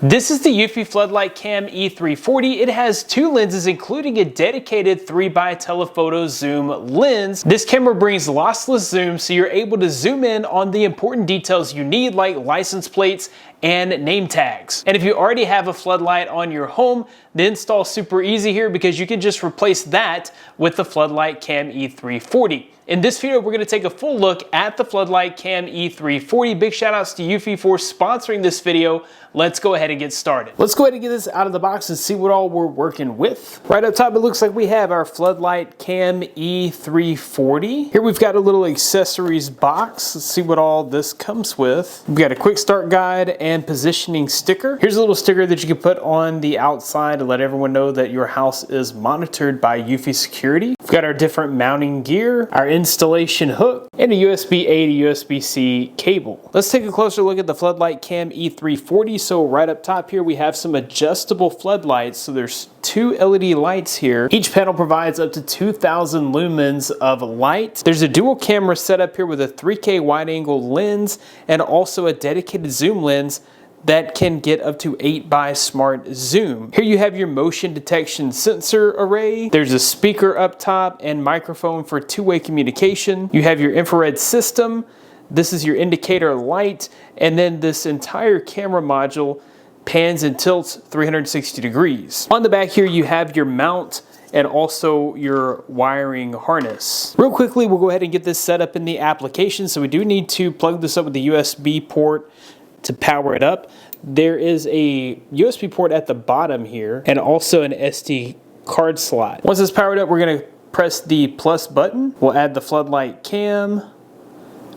This is the eufy Floodlight Cam E340. It has two lenses, including a dedicated 3x telephoto zoom lens. This camera brings lossless zoom, so you're able to zoom in on the important details you need, like license plates and name tags. And if you already have a floodlight on your home, the install is super easy here because you can just replace that with the Floodlight Cam E340. In this video, we're going to take a full look at the Floodlight Cam E340. Big shout outs to eufy for sponsoring this video. Let's go ahead and get started. Let's go ahead and get this out of the box and see what all we're working with. Right up top, it looks like we have our Floodlight Cam E340. Here we've got a little accessories box. Let's see what all this comes with. We've got a quick start guide and positioning sticker. Here's a little sticker that you can put on the outside to let everyone know that your house is monitored by eufy Security. We've got our different mounting gear, our installation hook, and a USB-A to USB-C cable. Let's take a closer look at the Floodlight Cam E340. So right up top here, we have some adjustable floodlights. So there's two LED lights here. Each panel provides up to 2,000 lumens of light. There's a dual camera setup here with a 3K wide angle lens and also a dedicated zoom lens that can get up to 8x smart zoom. Here you have your motion detection sensor array. There's a speaker up top and microphone for two-way communication. You have your infrared system. This is your indicator light, and then this entire camera module pans and tilts 360 degrees. On the back here you have your mount and also your wiring harness. Real quickly, we'll go ahead and get this set up in the application. So we do need to plug this up with the USB port to power it up. There is a USB port at the bottom here and also an SD card slot. Once it's powered up, we're gonna press the plus button. We'll add the Floodlight Cam.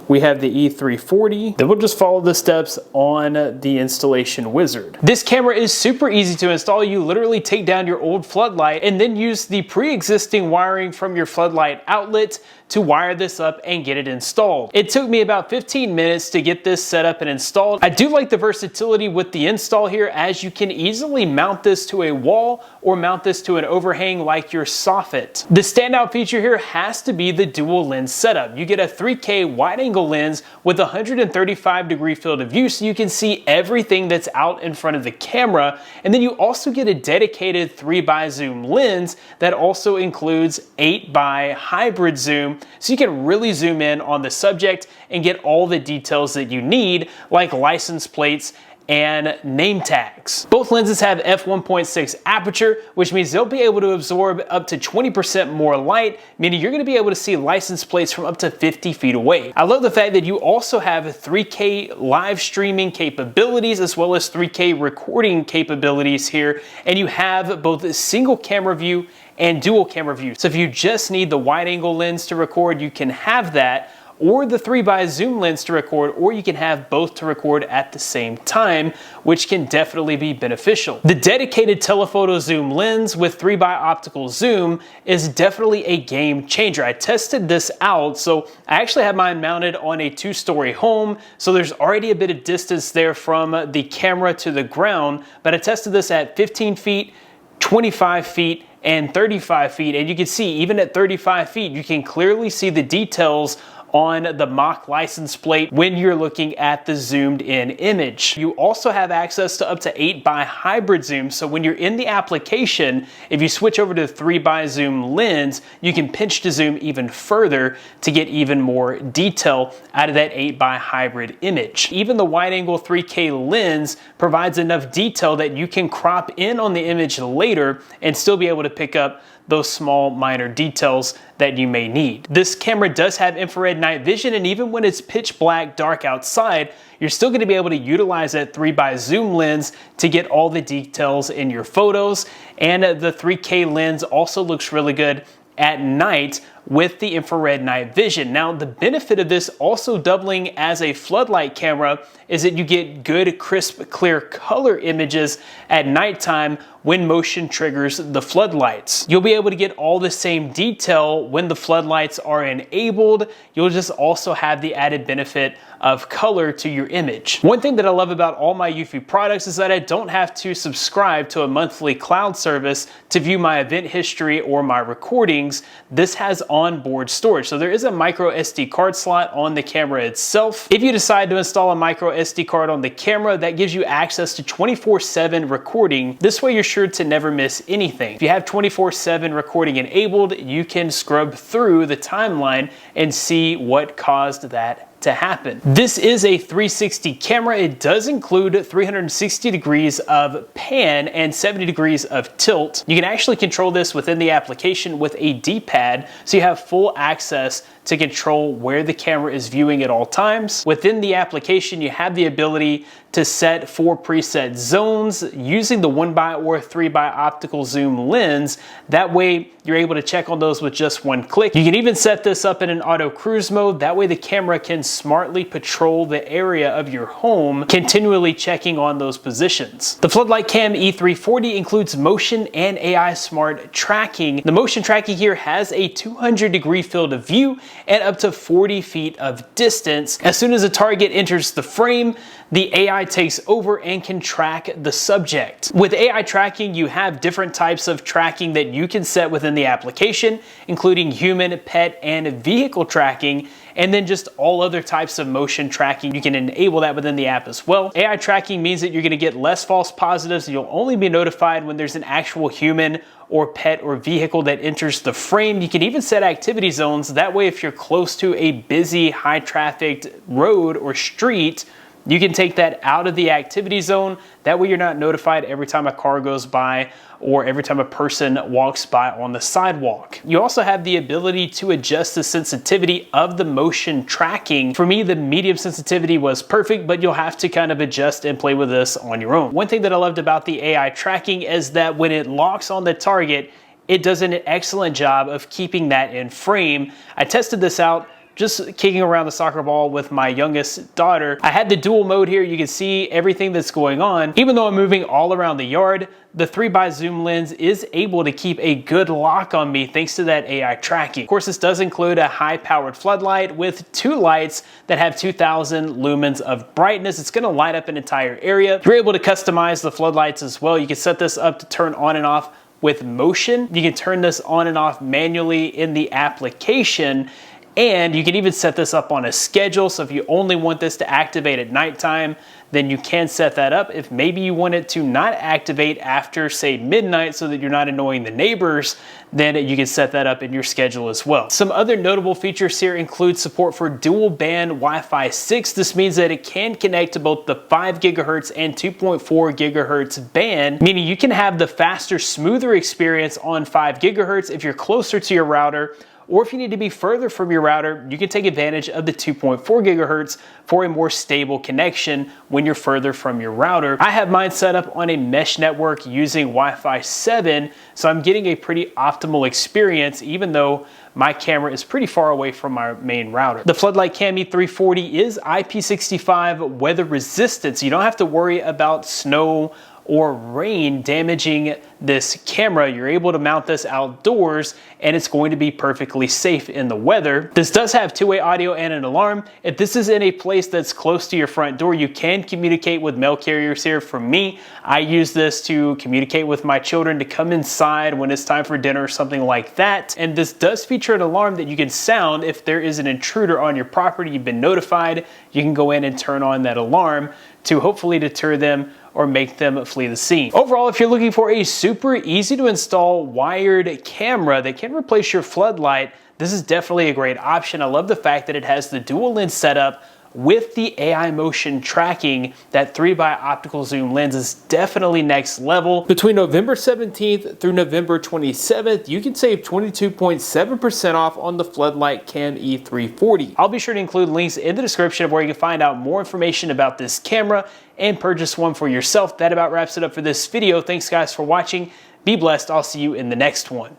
We have the E340. Then we'll just follow the steps on the installation wizard. This camera is super easy to install. You literally take down your old floodlight and then use the pre-existing wiring from your floodlight outlet to wire this up and get it installed. It took me about 15 minutes to get this set up and installed. I do like the versatility with the install here, as you can easily mount this to a wall or mount this to an overhang like your soffit. The standout feature here has to be the dual lens setup. You get a 3K wide angle lens with 135 degree field of view, so you can see everything that's out in front of the camera. And then you also get a dedicated 3x zoom lens that also includes 8x hybrid zoom, so you can really zoom in on the subject and get all the details that you need, like license plates and name tags. Both lenses have f1.6 aperture, which means they'll be able to absorb up to 20% more light, meaning you're going to be able to see license plates from up to 50 feet away. I love the fact that you also have 3K live streaming capabilities as well as 3K recording capabilities here, and you have both a single camera view and dual camera view. So if you just need the wide angle lens to record, you can have that, or the 3x zoom lens to record, or you can have both to record at the same time, which can definitely be beneficial. The dedicated telephoto zoom lens with 3x optical zoom is definitely a game changer. I tested this out, so I actually have mine mounted on a 2-story home, so there's already a bit of distance there from the camera to the ground, but I tested this at 15 feet, 25 feet, and 35 feet, and you can see even at 35 feet, you can clearly see the details on the mock license plate when you're looking at the zoomed in image. You also have access to up to 8x hybrid zoom, so when you're in the application, if you switch over to the 3x zoom lens, you can pinch to zoom even further to get even more detail out of that 8x hybrid image. Even the wide angle 3K lens provides enough detail that you can crop in on the image later and still be able to pick up those small minor details that you may need. This camera does have infrared night vision, and even when it's pitch black dark outside, you're still going to be able to utilize that 3x zoom lens to get all the details in your photos. And the 3K lens also looks really good at night with the infrared night vision. Now, the benefit of this also doubling as a floodlight camera is that you get good, crisp, clear color images at nighttime when motion triggers the floodlights. You'll be able to get all the same detail when the floodlights are enabled. You'll just also have the added benefit of color to your image. One thing that I love about all my eufy products is that I don't have to subscribe to a monthly cloud service to view my event history or my recordings. This has onboard storage. So there is a micro SD card slot on the camera itself. If you decide to install a micro SD card on the camera, that gives you access to 24/7 recording. This way you're sure to never miss anything. If you have 24/7 recording enabled, you can scrub through the timeline and see what caused that to happen. This is a 360 camera. It does include 360 degrees of pan and 70 degrees of tilt. You can actually control this within the application with a D-pad, so you have full access to control where the camera is viewing at all times. Within the application, you have the ability to set 4 preset zones using the 1x or 3x optical zoom lens. That way, you're able to check on those with just one click. You can even set this up in an auto cruise mode. That way the camera can smartly patrol the area of your home, continually checking on those positions. The Floodlight Cam E340 includes motion and AI smart tracking. The motion tracking here has a 200-degree field of view and up to 40 feet of distance. As soon as a target enters the frame, the AI takes over and can track the subject. With AI tracking, you have different types of tracking that you can set within the application, including human, pet, and vehicle tracking, and then just all other types of motion tracking. You can enable that within the app as well. AI tracking means that you're gonna get less false positives. You'll only be notified when there's an actual human or pet or vehicle that enters the frame. You can even set activity zones. That way, if you're close to a busy, high-trafficked road or street, you can take that out of the activity zone. That way you're not notified every time a car goes by or every time a person walks by on the sidewalk. You also have the ability to adjust the sensitivity of the motion tracking. For me, the medium sensitivity was perfect, but you'll have to kind of adjust and play with this on your own. One thing that I loved about the AI tracking is that when it locks on the target, it does an excellent job of keeping that in frame. I tested this out just kicking around the soccer ball with my youngest daughter. I had the dual mode here. You can see everything that's going on. Even though I'm moving all around the yard, the 3x zoom lens is able to keep a good lock on me thanks to that AI tracking. Of course, this does include a high-powered floodlight with 2 lights that have 2000 lumens of brightness. It's gonna light up an entire area. You're able to customize the floodlights as well. You can set this up to turn on and off with motion. You can turn this on and off manually in the application. And you can even set this up on a schedule. So if you only want this to activate at nighttime, then you can set that up. If maybe you want it to not activate after, say, midnight so that you're not annoying the neighbors, then you can set that up in your schedule as well. Some other notable features here include support for dual band Wi-Fi 6. This means that it can connect to both the 5 gigahertz and 2.4 gigahertz band, meaning you can have the faster, smoother experience on 5 gigahertz if you're closer to your router, or if you need to be further from your router, you can take advantage of the 2.4 gigahertz for a more stable connection when you're further from your router. I have mine set up on a mesh network using Wi-Fi 7, so I'm getting a pretty optimal experience even though my camera is pretty far away from my main router. The Floodlight Cam E340 is IP65 weather resistant, so you don't have to worry about snow or rain damaging this camera. You're able to mount this outdoors and it's going to be perfectly safe in the weather. This does have two-way audio and an alarm. If this is in a place that's close to your front door, you can communicate with mail carriers here. For me, I use this to communicate with my children to come inside when it's time for dinner or something like that. And this does feature an alarm that you can sound if there is an intruder on your property. You've been notified. You can go in and turn on that alarm to hopefully deter them or make them flee the scene. Overall, if you're looking for a super easy to install wired camera that can replace your floodlight, this is definitely a great option. I love the fact that it has the dual lens setup with the AI motion tracking. That 3x optical zoom lens is definitely next level. Between November 17th through November 27th, you can save 22.7% off on the Floodlight Cam E340. I'll be sure to include links in the description of where you can find out more information about this camera and purchase one for yourself. That about wraps it up for this video. Thanks guys for watching. Be blessed. I'll see you in the next one.